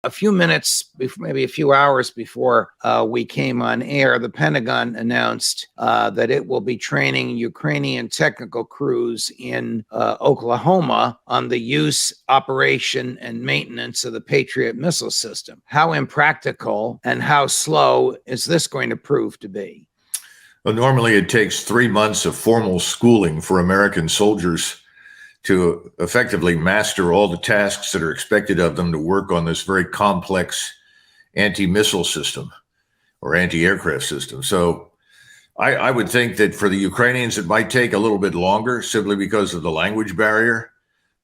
a few minutes, before, maybe a few hours before we came on air, the Pentagon announced that it will be training Ukrainian technical crews in Oklahoma on the use, operation, and maintenance of the Patriot missile system. How impractical and how slow is this going to prove to be? Well, normally it takes 3 months of formal schooling for American soldiers to effectively master all the tasks that are expected of them to work on this very complex anti-missile system or anti-aircraft system. So I would think that for the Ukrainians, it might take a little bit longer simply because of the language barrier.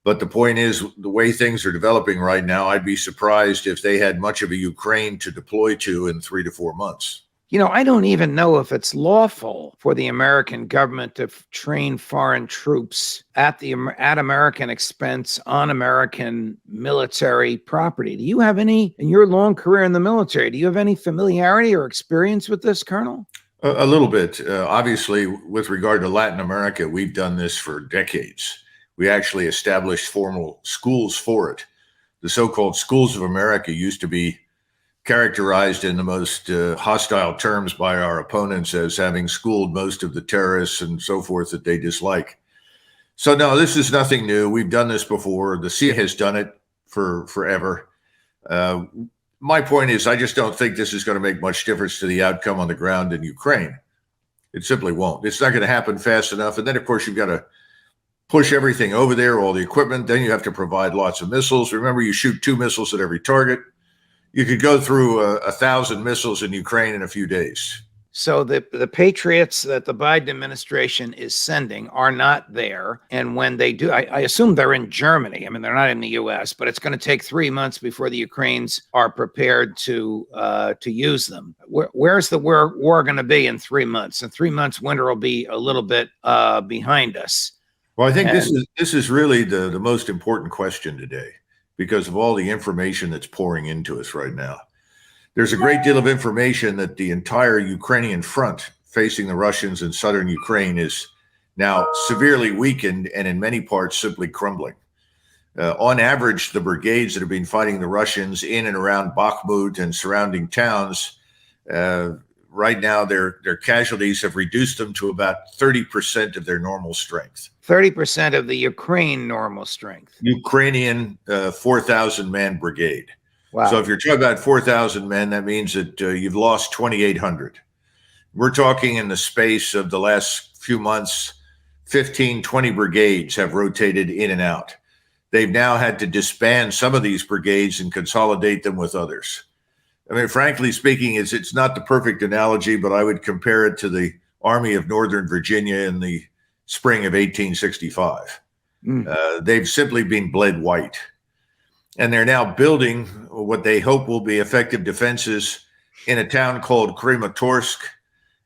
But the point is, the way things are developing right now, I'd be surprised if they had much of a Ukraine to deploy to in 3 to 4 months. You know, I don't even know if it's lawful for the American government to train foreign troops at American expense on American military property. Do you have any, in your long career in the military, do you have any familiarity or experience with this, Colonel? A little bit. Obviously, with regard to Latin America, we've done this for decades. We actually established formal schools for it. The so-called schools of America used to be characterized in the most hostile terms by our opponents as having schooled most of the terrorists and so forth that they dislike. So no, this is nothing new. We've done this before. The CIA has done it for forever. My point is, I just don't think this is going to make much difference to the outcome on the ground in Ukraine. It simply won't. It's not going to happen fast enough. And then, of course, you've got to push everything over there, all the equipment. Then you have to provide lots of missiles. Remember, you shoot 2 missiles at every target. You could go through 1,000 missiles in Ukraine in a few days. So the Patriots that the Biden administration is sending are not there. And when they do, I assume they're in Germany. I mean, they're not in the U.S., but it's going to take 3 months before the Ukrainians are prepared to use them. Where's the war going to be in 3 months? In 3 months, winter will be a little bit behind us. Well, I think this is really the most important question today, because of all the information that's pouring into us right now. There's a great deal of information that the entire Ukrainian front facing the Russians in southern Ukraine is now severely weakened and in many parts simply crumbling. On average, the brigades that have been fighting the Russians in and around Bakhmut and surrounding towns, right now their casualties have reduced them to about 30% of their normal strength. 30% of the Ukraine normal strength. Ukrainian 4,000-man brigade. Wow. So if you're talking about 4,000 men, that means that you've lost 2,800. We're talking in the space of the last few months, 15, 20 brigades have rotated in and out. They've now had to disband some of these brigades and consolidate them with others. I mean, frankly speaking, it's not the perfect analogy, but I would compare it to the Army of Northern Virginia in the spring of 1865. They've simply been bled white. And they're now building what they hope will be effective defenses in a town called Kramatorsk,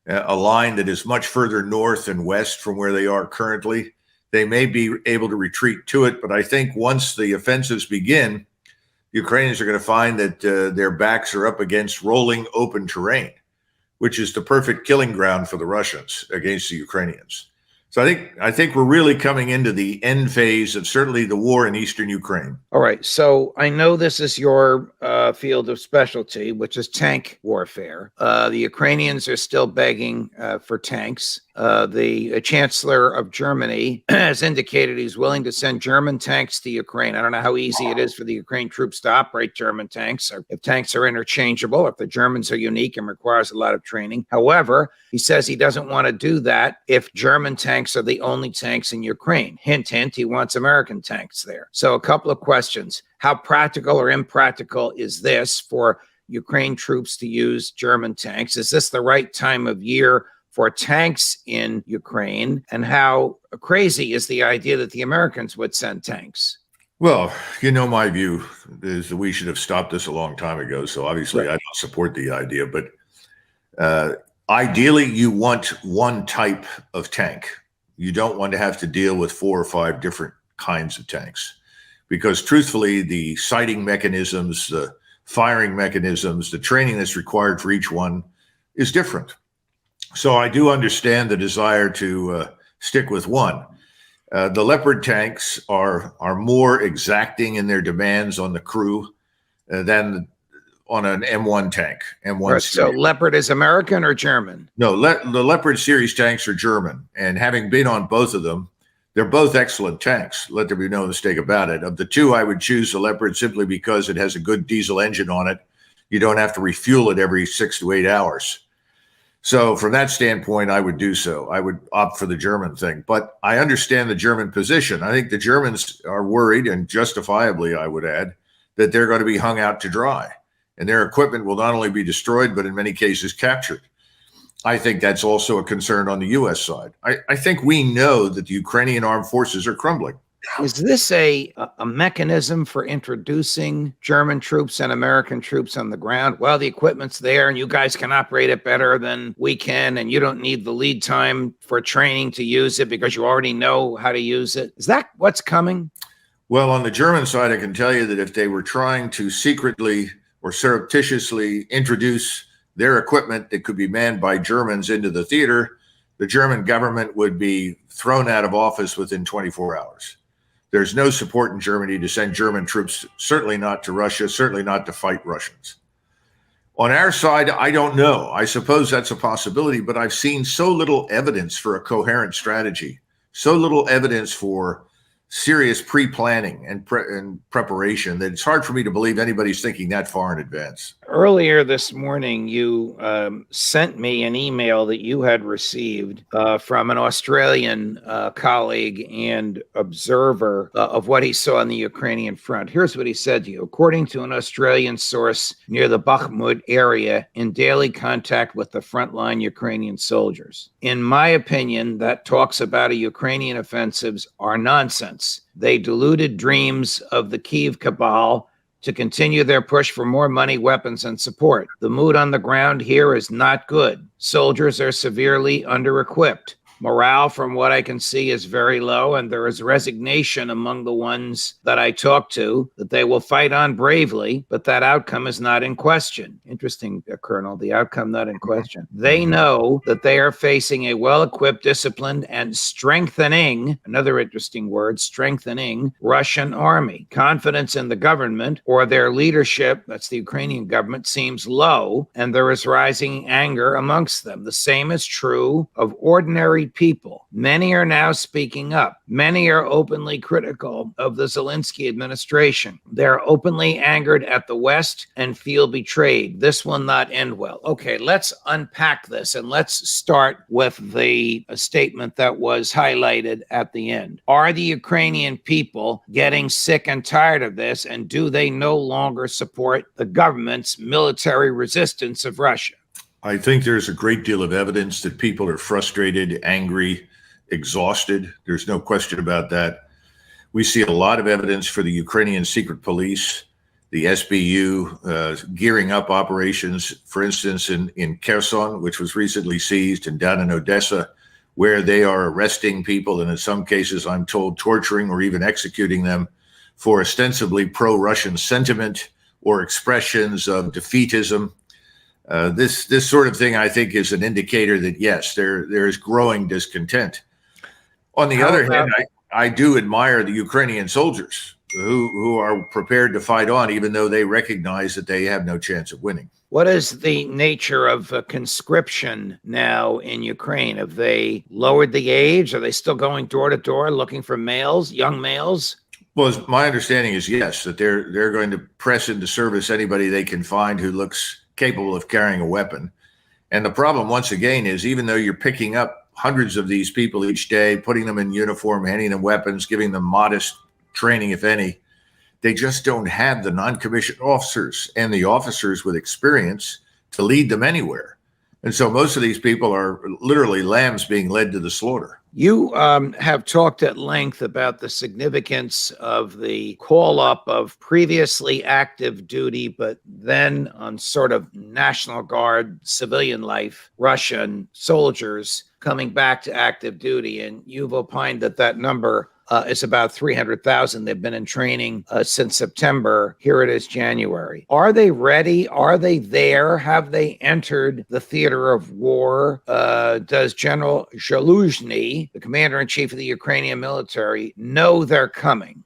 a line that is much further north and west from where they are currently. They may be able to retreat to it, but I think once the offensives begin, Ukrainians are going to find that their backs are up against rolling open terrain, which is the perfect killing ground for the Russians against the Ukrainians. So I think we're really coming into the end phase of certainly the war in eastern Ukraine. All right. So I know this is your field of specialty, which is tank warfare. The Ukrainians are still begging for tanks. The Chancellor of Germany has indicated he's willing to send German tanks to Ukraine. I don't know how easy it is for the Ukraine troops to operate German tanks, or if tanks are interchangeable, if the Germans are unique and requires a lot of training. However, he says he doesn't want to do that if German tanks are the only tanks in Ukraine. Hint, hint, he wants American tanks there. So a couple of questions. How practical or impractical is this for Ukraine troops to use German tanks? Is this the right time of year for tanks in Ukraine? And how crazy is the idea that the Americans would send tanks? Well, you know, my view is that we should have stopped this a long time ago. So obviously I don't support the idea, but ideally you want one type of tank. You don't want to have to deal with 4 or 5 different kinds of tanks, because truthfully, the sighting mechanisms, the firing mechanisms, the training that's required for each one is different. So I do understand the desire to stick with one. The Leopard tanks are more exacting in their demands on the crew. than on an M1 tank. M1 Right, so series. Leopard is American or German? No, the Leopard series tanks are German, and having been on both of them, they're both excellent tanks. Let there be no mistake about it. Of the two, I would choose the Leopard simply because it has a good diesel engine on it. You don't have to refuel it every 6 to 8 hours. So from that standpoint, I would do so. I would opt for the German thing. But I understand the German position. I think the Germans are worried, and justifiably, I would add, that they're going to be hung out to dry. And their equipment will not only be destroyed, but in many cases captured. I think that's also a concern on the U.S. side. I think we know that the Ukrainian armed forces are crumbling. Is this a mechanism for introducing German troops and American troops on the ground? Well, the equipment's there and you guys can operate it better than we can, and you don't need the lead time for training to use it because you already know how to use it. Is that what's coming? Well, on the German side, I can tell you that if they were trying to secretly or surreptitiously introduce their equipment that could be manned by Germans into the theater, the German government would be thrown out of office within 24 hours. There's no support in Germany to send German troops, certainly not to Russia, certainly not to fight Russians. On our side, I don't know. I suppose that's a possibility, but I've seen so little evidence for a coherent strategy, so little evidence for serious pre-planning and preparation that it's hard for me to believe anybody's thinking that far in advance. Earlier this morning, you sent me an email that you had received from an Australian colleague and observer of what he saw on the Ukrainian front. Here's what he said to you. According to an Australian source near the Bakhmut area in daily contact with the frontline Ukrainian soldiers. In my opinion, that talks about a Ukrainian offensives are nonsense. They deluded dreams of the Kyiv cabal to continue their push for more money, weapons, and support. The mood on the ground here is not good. Soldiers are severely under-equipped. Morale, from what I can see, is very low, and there is resignation among the ones that I talk to that they will fight on bravely, but that outcome is not in question. Interesting, Colonel, the outcome not in question. They know that they are facing a well-equipped, disciplined, and strengthening, another interesting word, strengthening Russian army. Confidence in the government or their leadership, that's the Ukrainian government, seems low, and there is rising anger amongst them. The same is true of ordinary people. Many are now speaking up. Many are openly critical of the Zelensky administration. They're openly angered at the West and feel betrayed. This will not end well. Okay, let's unpack this and let's start with the statement that was highlighted at the end. Are the Ukrainian people getting sick and tired of this, and do they no longer support the government's military resistance of Russia? I think there's a great deal of evidence that people are frustrated, angry, exhausted. There's no question about that. We see a lot of evidence for the Ukrainian secret police, the SBU, gearing up operations, for instance, in Kherson, which was recently seized, and down in Odessa, where they are arresting people and in some cases, I'm told, torturing or even executing them for ostensibly pro-Russian sentiment or expressions of defeatism. This sort of thing, I think, is an indicator that, yes, there is growing discontent. On the other hand, I do admire the Ukrainian soldiers who are prepared to fight on, even though they recognize that they have no chance of winning. What is the nature of conscription now in Ukraine? Have they lowered the age? Are they still going door to door looking for males, young males? Well, my understanding is, yes, that they're going to press into service anybody they can find who looks capable of carrying a weapon. And the problem, once again, is even though you're picking up hundreds of these people each day, putting them in uniform, handing them weapons, giving them modest training, if any, they just don't have the non-commissioned officers and the officers with experience to lead them anywhere. And so most of these people are literally lambs being led to the slaughter. You have talked at length about the significance of the call up of previously active duty, but then on sort of National Guard civilian life, Russian soldiers coming back to active duty. And you've opined that that number is about 300,000. They've been in training since September. Here it is, January. Are they ready? Are they there? Have they entered the theater of war? Does General Zaluzhny, the commander-in-chief of the Ukrainian military, know they're coming?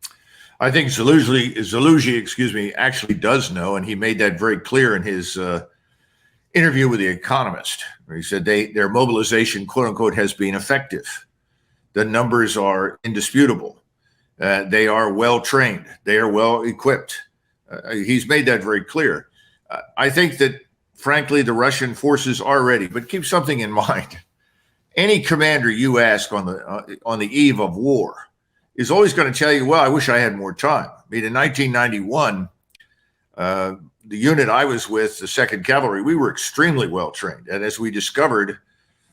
I think Zaluzhi, actually does know, and he made that very clear in his interview with The Economist, where he said their mobilization, quote unquote, has been effective. The numbers are indisputable. They are well trained. They are well equipped. He's made that very clear. I think that, frankly, the Russian forces are ready. But keep something in mind: any commander you ask on the eve of war is always going to tell you, "Well, I wish I had more time." I mean, in 1991, the unit I was with, the 2nd Cavalry, we were extremely well trained, and as we discovered,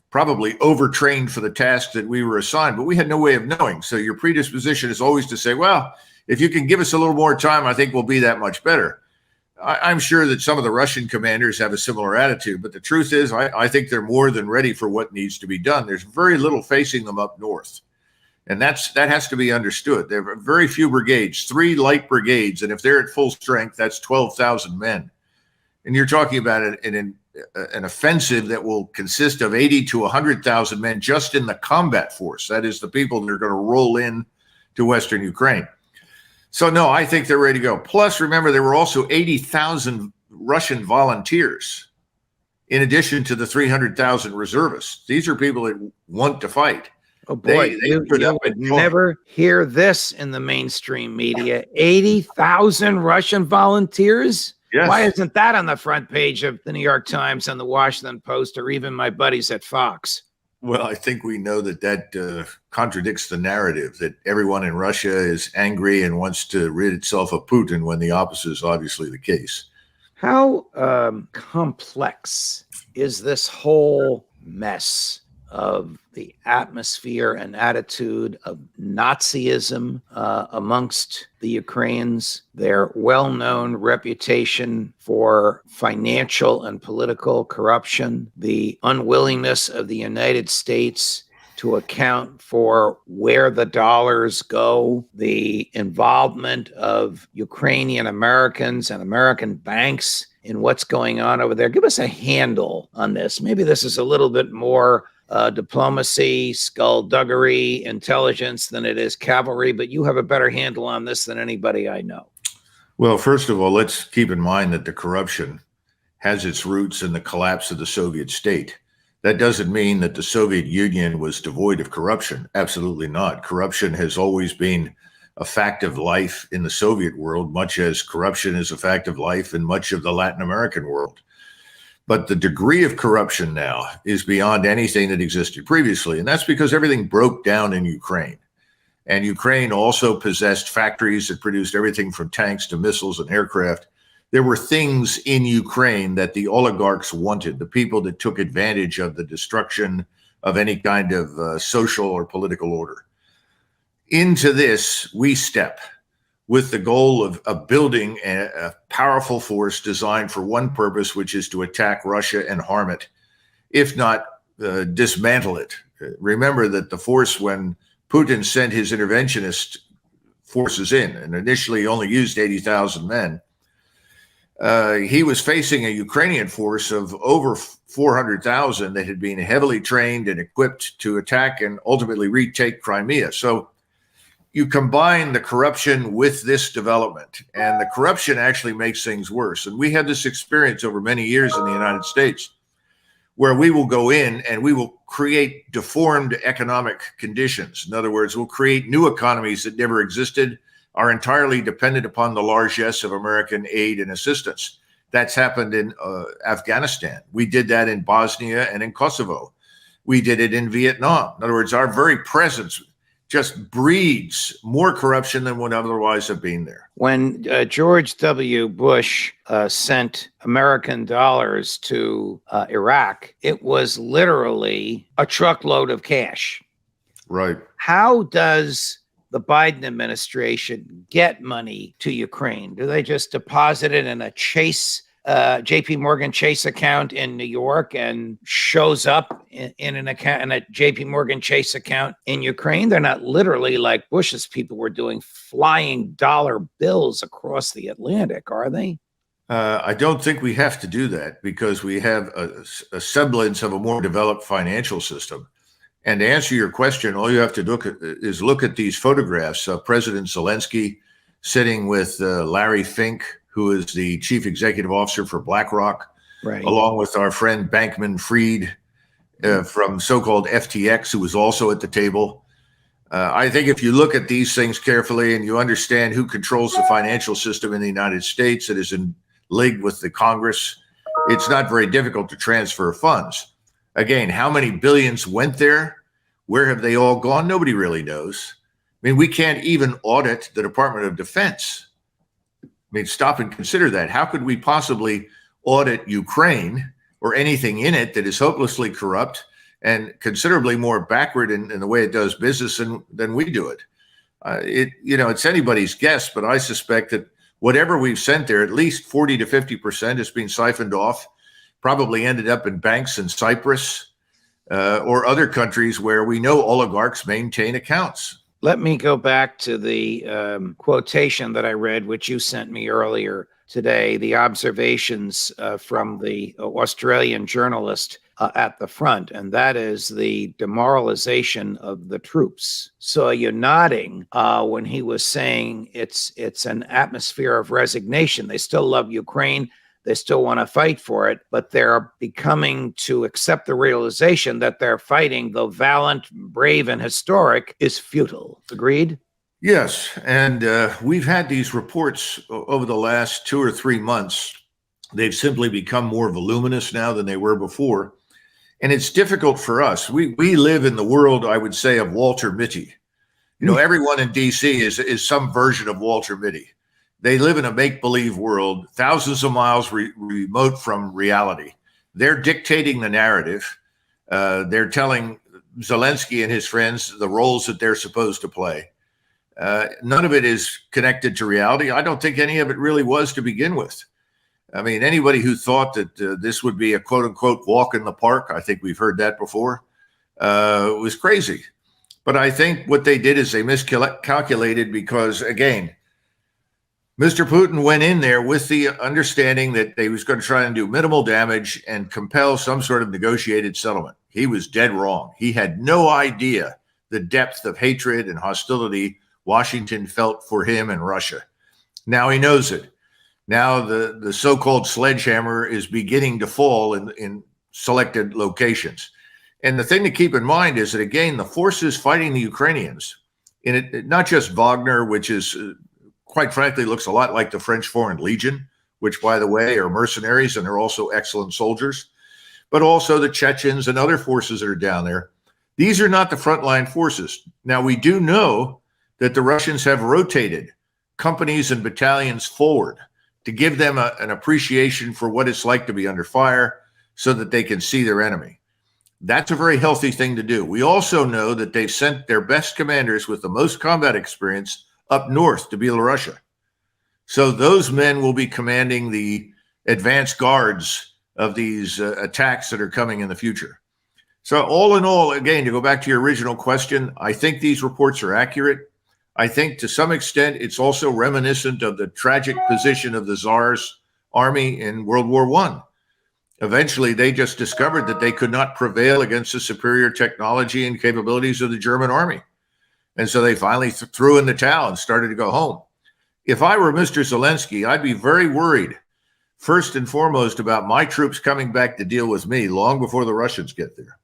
probably overtrained for the task that we were assigned, but we had no way of knowing. So your predisposition is always to say, well, if you can give us a little more time, I think we'll be that much better. I'm sure that some of the Russian commanders have a similar attitude, but the truth is, I think they're more than ready for what needs to be done. There's very little facing them up north, and that has to be understood. There are very few brigades, 3 light brigades, and if they're at full strength, that's 12,000 men. And you're talking about an offensive that will consist of 80 to 100,000 men just in the combat force. That is the people that are going to roll in to Western Ukraine. So, no, I think they're ready to go. Plus, remember, there were also 80,000 Russian volunteers in addition to the 300,000 reservists. These are people that want to fight. Oh, boy, you would never hear this in the mainstream media. 80,000 Russian volunteers? Yes. Why isn't that on the front page of the New York Times and the Washington Post, or even my buddies at Fox? Well, I think we know that contradicts the narrative that everyone in Russia is angry and wants to rid itself of Putin, when the opposite is obviously the case. How complex is this whole mess of the atmosphere and attitude of Nazism amongst the Ukrainians, their well-known reputation for financial and political corruption, the unwillingness of the United States to account for where the dollars go, the involvement of Ukrainian Americans and American banks in what's going on over there? Give us a handle on this. Maybe this is a little bit more diplomacy, skullduggery, intelligence than it is cavalry, but you have a better handle on this than anybody I know. Well, first of all, let's keep in mind that the corruption has its roots in the collapse of the Soviet state. That doesn't mean that the Soviet Union was devoid of corruption. Absolutely not. Corruption has always been a fact of life in the Soviet world, much as corruption is a fact of life in much of the Latin American world. But the degree of corruption now is beyond anything that existed previously. And that's because everything broke down in Ukraine. And Ukraine also possessed factories that produced everything from tanks to missiles and aircraft. There were things in Ukraine that the oligarchs wanted, the people that took advantage of the destruction of any kind of social or political order. Into this, we step with the goal of building a powerful force designed for one purpose, which is to attack Russia and harm it, if not dismantle it. Remember that the force, when Putin sent his interventionist forces in, and initially only used 80,000 men, he was facing a Ukrainian force of over 400,000 that had been heavily trained and equipped to attack and ultimately retake Crimea. So you combine the corruption with this development, and the corruption actually makes things worse. And we had this experience over many years in the United States, where we will go in and we will create deformed economic conditions. In other words, we'll create new economies that never existed, are entirely dependent upon the largesse of American aid and assistance. That's happened in Afghanistan. We did that in Bosnia and in Kosovo. We did it in Vietnam. In other words, our very presence just breeds more corruption than would otherwise have been there. When George W. Bush sent American dollars to Iraq, it was literally a truckload of cash. Right. How does the Biden administration get money to Ukraine? Do they just deposit it in a JP Morgan Chase account in New York and shows up in an account in a JP Morgan Chase account in Ukraine? They're not literally, like Bush's people were doing, flying dollar bills across the Atlantic, are they? I don't think we have to do that, because we have a semblance of a more developed financial system. And to answer your question, all you have to look at these photographs of President Zelensky sitting with Larry Fink, who is the chief executive officer for BlackRock, Right. along with our friend Bankman Fried from so-called FTX, who was also at the table. I think if you look at these things carefully and you understand who controls the financial system in the United States that is in league with the Congress, it's not very difficult to transfer funds. Again, how many billions went there? Where have they all gone? Nobody really knows. I mean, we can't even audit the Department of Defense. I mean, stop and consider that. How could we possibly audit Ukraine or anything in it that is hopelessly corrupt and considerably more backward in the way it does business than we do it? It's anybody's guess, but I suspect that whatever we've sent there, at least 40 to 50% has been siphoned off, probably ended up in banks in Cyprus or other countries where we know oligarchs maintain accounts. Let me go back to the quotation that I read, which you sent me earlier today, the observations from the Australian journalist at the front, and that is the demoralization of the troops. So you're nodding when he was saying it's an atmosphere of resignation. They still love Ukraine. They still want to fight for it, but they're becoming to accept the realization that their fighting, though valiant, brave, and historic, is futile. Agreed? Yes, and we've had these reports over the last 2 or 3 months. They've simply become more voluminous now than they were before. And it's difficult for us. We live in the world, I would say, of Walter Mitty. Everyone in D.C. is some version of Walter Mitty. They live in a make-believe world, thousands of miles remote from reality. They're dictating the narrative. They're telling Zelensky and his friends the roles that they're supposed to play. None of it is connected to reality. I don't think any of it really was to begin with. I mean, anybody who thought that this would be a quote-unquote walk in the park, I think we've heard that before, was crazy. But I think what they did is they miscalculated because, again, Mr. Putin went in there with the understanding that they was going to try and do minimal damage and compel some sort of negotiated settlement. He was dead wrong. He had no idea the depth of hatred and hostility Washington felt for him and Russia. Now he knows it. Now the so-called sledgehammer is beginning to fall in selected locations. And the thing to keep in mind is that, again, the forces fighting the Ukrainians, in it, not just Wagner, which is quite frankly looks a lot like the French Foreign Legion, which, by the way, are mercenaries and they're also excellent soldiers, but also the Chechens and other forces that are down there. These are not the frontline forces. Now, we do know that the Russians have rotated companies and battalions forward to give them an appreciation for what it's like to be under fire so that they can see their enemy. That's a very healthy thing to do. We also know that they've sent their best commanders with the most combat experience up north to Belarusia. So those men will be commanding the advanced guards of these attacks that are coming in the future. So all in all, again, to go back to your original question, I think these reports are accurate. I think to some extent it's also reminiscent of the tragic position of the Tsar's army in World War I. Eventually, they just discovered that they could not prevail against the superior technology and capabilities of the German army. And so they finally threw in the towel and started to go home. If I were Mr. Zelensky, I'd be very worried, first and foremost, about my troops coming back to deal with me long before the Russians get there.